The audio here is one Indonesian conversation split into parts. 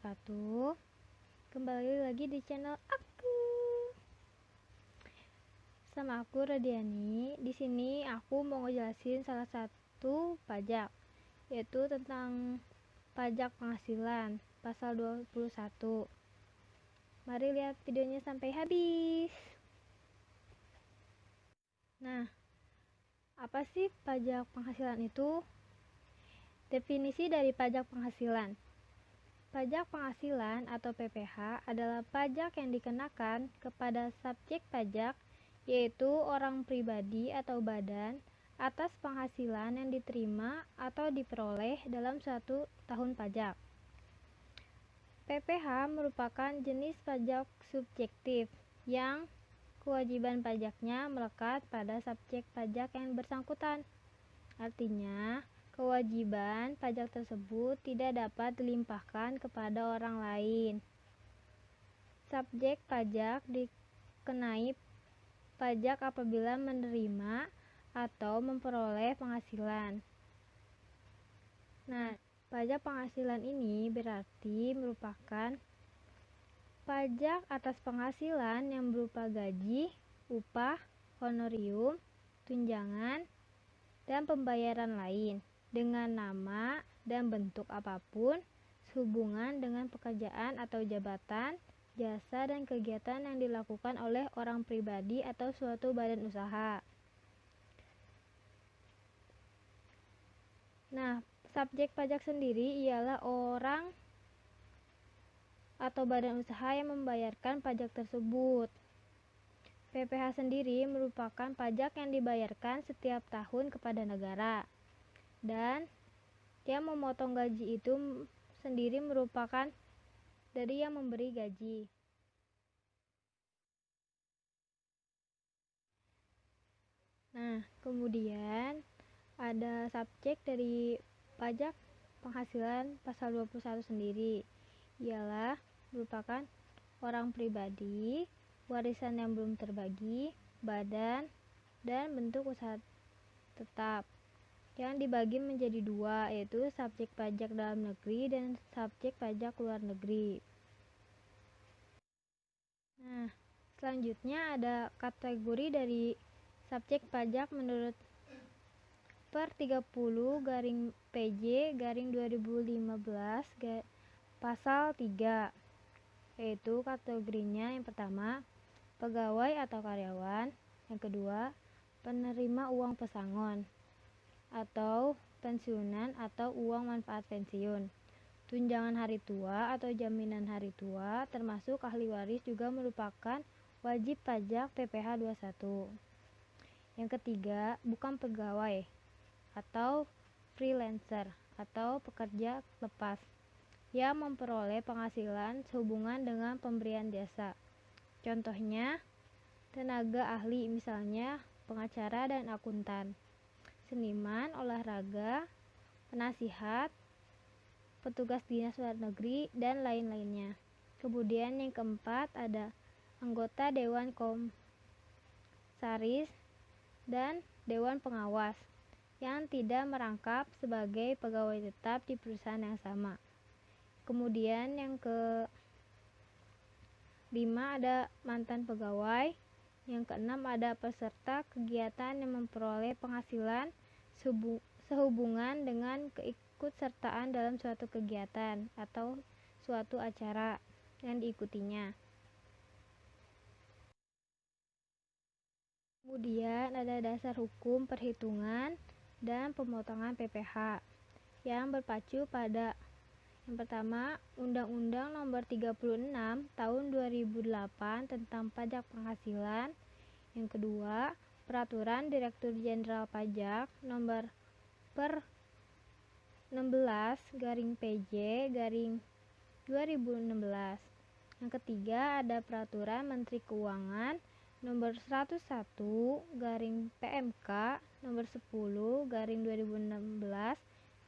wabarakatuh. Kembali lagi di channel aku. Sama aku Radiani. Di sini aku mau ngejelasin salah satu pajak, yaitu tentang pajak penghasilan pasal 21. Mari lihat videonya sampai habis. Nah, apa sih pajak penghasilan itu? Definisi dari pajak penghasilan. Pajak penghasilan atau PPh adalah pajak yang dikenakan kepada subjek pajak, yaitu orang pribadi atau badan, atas penghasilan yang diterima atau diperoleh dalam suatu tahun pajak. PPh merupakan jenis pajak subjektif yang kewajiban pajaknya melekat pada subjek pajak yang bersangkutan. Artinya, kewajiban pajak tersebut tidak dapat dilimpahkan kepada orang lain. Subjek pajak dikenai pajak apabila menerima atau memperoleh penghasilan. Nah, pajak penghasilan ini berarti merupakan pajak atas penghasilan yang berupa gaji, upah, honorium, tunjangan, dan pembayaran lain dengan nama dan bentuk apapun sehubungan dengan pekerjaan atau jabatan, jasa, dan kegiatan yang dilakukan oleh orang pribadi atau suatu badan usaha. Nah, subjek pajak sendiri ialah orang atau badan usaha yang membayarkan pajak tersebut. PPh sendiri merupakan pajak yang dibayarkan setiap tahun kepada negara, dan yang memotong gaji itu sendiri merupakan dari yang memberi gaji. Nah, kemudian ada subjek dari pajak penghasilan pasal 21 sendiri, ialah merupakan orang pribadi, warisan yang belum terbagi, badan, dan bentuk usaha tetap yang dibagi menjadi dua, yaitu subjek pajak dalam negeri dan subjek pajak luar negeri. Nah, selanjutnya ada kategori dari subjek pajak menurut per 30 garing PJ garing 2015 pasal 3, yaitu kategorinya yang pertama pegawai atau karyawan, yang kedua penerima uang pesangon atau pensiunan atau uang manfaat pensiun, tunjangan hari tua atau jaminan hari tua, termasuk ahli waris juga merupakan wajib pajak PPh 21. Yang ketiga, bukan pegawai atau freelancer atau pekerja lepas yang memperoleh penghasilan sehubungan dengan pemberian jasa. Contohnya, tenaga ahli, misalnya pengacara dan akuntan, seniman, olahraga, penasihat, petugas dinas luar negeri, dan lain-lainnya. Kemudian yang keempat ada anggota Dewan Komisaris dan Dewan Pengawas yang tidak merangkap sebagai pegawai tetap di perusahaan yang sama. Kemudian yang kelima ada mantan pegawai. Yang keenam ada peserta kegiatan yang memperoleh penghasilan sehubungan dengan keikutsertaan dalam suatu kegiatan atau suatu acara yang diikutinya. Kemudian ada dasar hukum perhitungan dan pemotongan PPh yang berpacu pada yang pertama, Undang-Undang Nomor 36 Tahun 2008 tentang Pajak Penghasilan. Yang kedua, Peraturan Direktur Jenderal Pajak Nomor per 16 garing PJ garing 2016. Yang ketiga, ada Peraturan Menteri Keuangan Nomor 101 garing PMK Nomor 10 garing 2016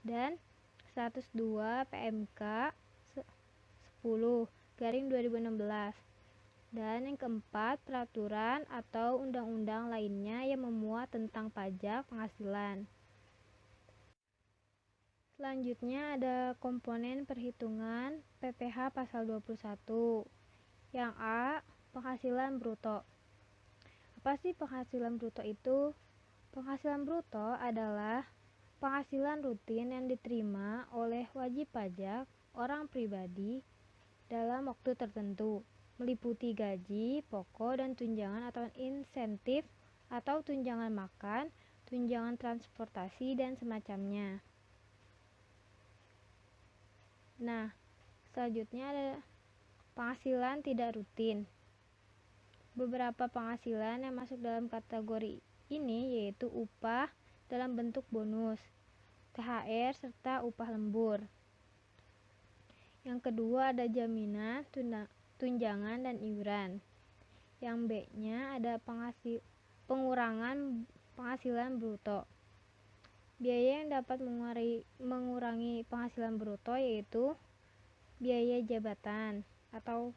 dan 102 PMK 10 garing 2016. Dan yang keempat, peraturan atau undang-undang lainnya yang memuat tentang pajak penghasilan. Selanjutnya ada komponen perhitungan PPh pasal 21. Yang A, penghasilan bruto. Apa sih penghasilan bruto itu? Penghasilan bruto adalah penghasilan rutin yang diterima oleh wajib pajak orang pribadi dalam waktu tertentu, meliputi gaji, pokok, dan tunjangan atau insentif atau tunjangan makan, tunjangan transportasi, dan semacamnya. Nah, selanjutnya ada penghasilan tidak rutin. Beberapa penghasilan yang masuk dalam kategori ini yaitu upah dalam bentuk bonus, THR, serta upah lembur. Yang kedua ada jaminan, tunjangan, dan iuran. Yang B-nya ada pengurangan penghasilan bruto. Biaya yang dapat mengurangi penghasilan bruto yaitu biaya jabatan atau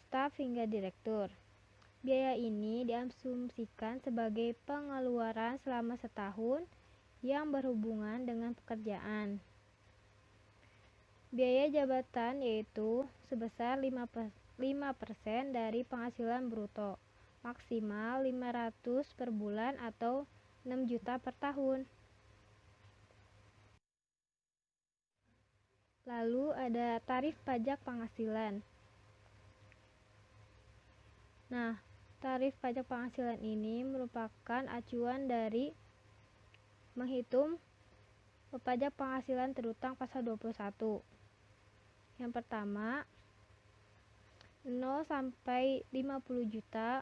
staf hingga direktur. Biaya ini diasumsikan sebagai pengeluaran selama setahun yang berhubungan dengan pekerjaan. Biaya jabatan yaitu sebesar 5% dari penghasilan bruto, maksimal 500 per bulan atau 6 juta per tahun. Lalu ada tarif pajak penghasilan. Nah, tarif pajak penghasilan ini merupakan acuan dari menghitung pajak penghasilan terutang pasal 21. Yang pertama, 0 sampai 50 juta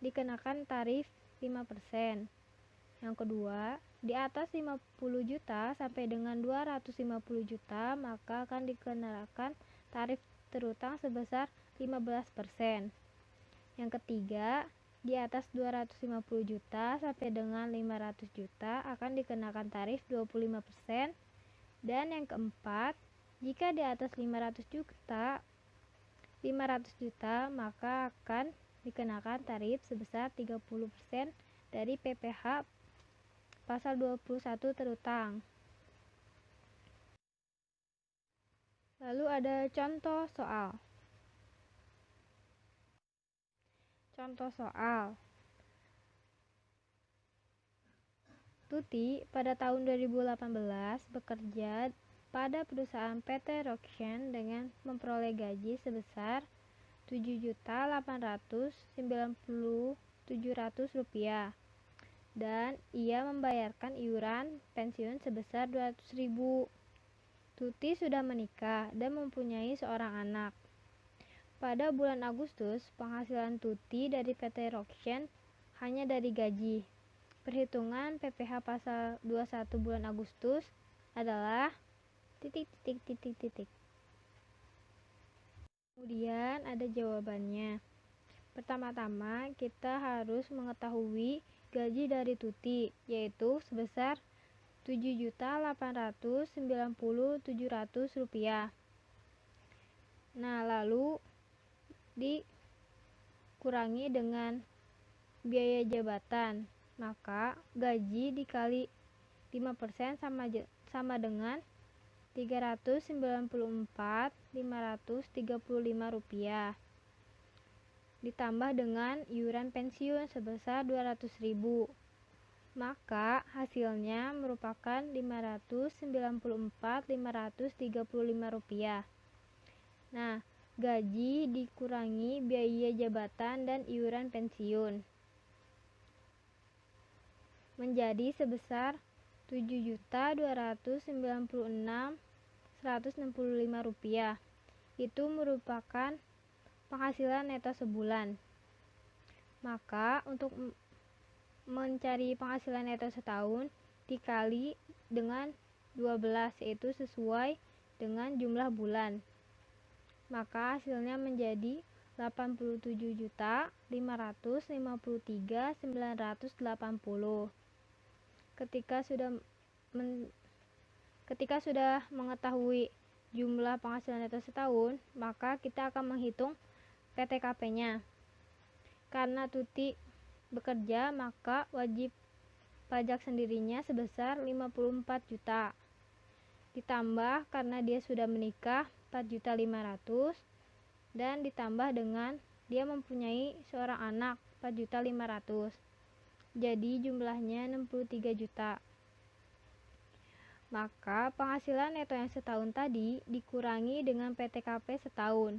dikenakan tarif 5%. Yang kedua, di atas 50 juta sampai dengan 250 juta maka akan dikenakan tarif terutang sebesar 15%. Yang ketiga, di atas 250 juta sampai dengan 500 juta akan dikenakan tarif 25%. Dan yang keempat, jika di atas 500 juta maka akan dikenakan tarif sebesar 30% dari PPh pasal 21 terutang. Lalu ada contoh soal. Contoh soal. Tuti pada tahun 2018 bekerja pada perusahaan PT Roxian dengan memperoleh gaji sebesar Rp7.897.700 dan ia membayarkan iuran pensiun sebesar Rp200.000. Tuti sudah menikah dan mempunyai seorang anak. Pada bulan Agustus, penghasilan Tuti dari PT Roxian hanya dari gaji. Perhitungan PPh pasal 21 bulan Agustus adalah ... Kemudian ada jawabannya. Pertama-tama kita harus mengetahui gaji dari Tuti, yaitu sebesar Rp7.890.700. Nah, lalu dikurangi dengan biaya jabatan, maka gaji dikali 5% sama dengan Rp394.535 ditambah dengan iuran pensiun sebesar Rp200.000, maka hasilnya merupakan Rp594.535. Nah, gaji dikurangi biaya jabatan dan iuran pensiun menjadi sebesar Rp7.296.165. Itu merupakan penghasilan neto sebulan. Maka untuk mencari penghasilan neto setahun dikali dengan 12, yaitu sesuai dengan jumlah bulan. Maka hasilnya menjadi Rp87.553.980. Ketika sudah mengetahui jumlah penghasilan neto setahun, maka kita akan menghitung PTKP-nya. Karena Tuti bekerja, maka wajib pajak sendirinya sebesar 54 juta. ditambah karena dia sudah menikah 4.500.000 dan ditambah dengan dia mempunyai seorang anak 4.500.000. Jadi jumlahnya 63 juta. Maka penghasilan neto yang setahun tadi dikurangi dengan PTKP setahun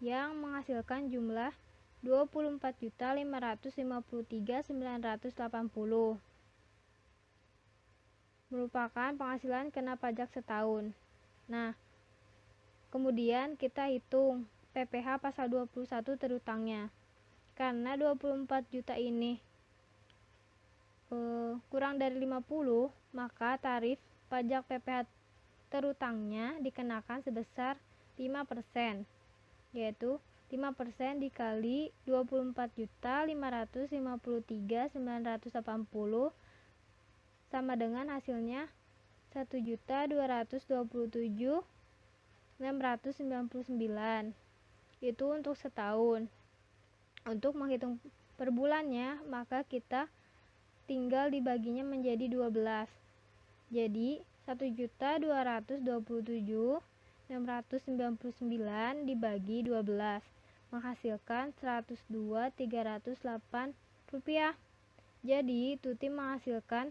yang menghasilkan jumlah 24.553.980 merupakan penghasilan kena pajak setahun. Nah, kemudian kita hitung PPh pasal 21 terutangnya. Karena 24 juta ini kurang dari 50, maka tarif pajak PPh terutangnya dikenakan sebesar 5%, yaitu 5% dikali 24.553.980 sama dengan hasilnya 1.227.699. Itu untuk setahun. Untuk menghitung per bulannya, maka kita tinggal dibaginya menjadi 12. Jadi 1.227.699 dibagi 12 menghasilkan 102.308 rupiah. Jadi Tuti menghasilkan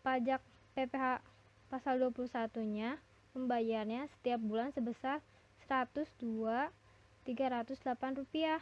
pajak PPh pasal 21-nya membayarnya setiap bulan sebesar 102.308 rupiah.